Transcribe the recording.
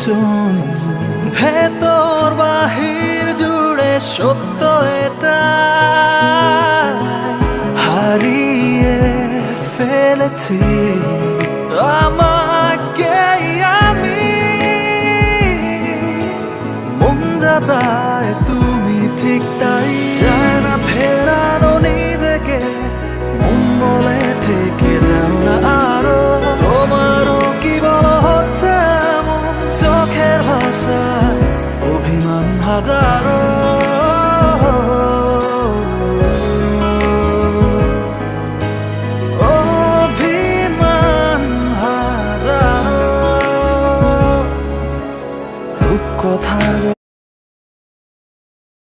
শোন, ভেতর বাহির জুড়ে সত্য এটা, হারিয়ে ফেলেছি আমাকে আমি। মন যা চায় তুমি ঠিক তাই, যায় না ফেরানো নিজেকে, মন বলে থেকে যাও না আরো। তোমারও কি বলো হচ্ছে এমন, চোখের ভাষায় অভিমান হাজারো।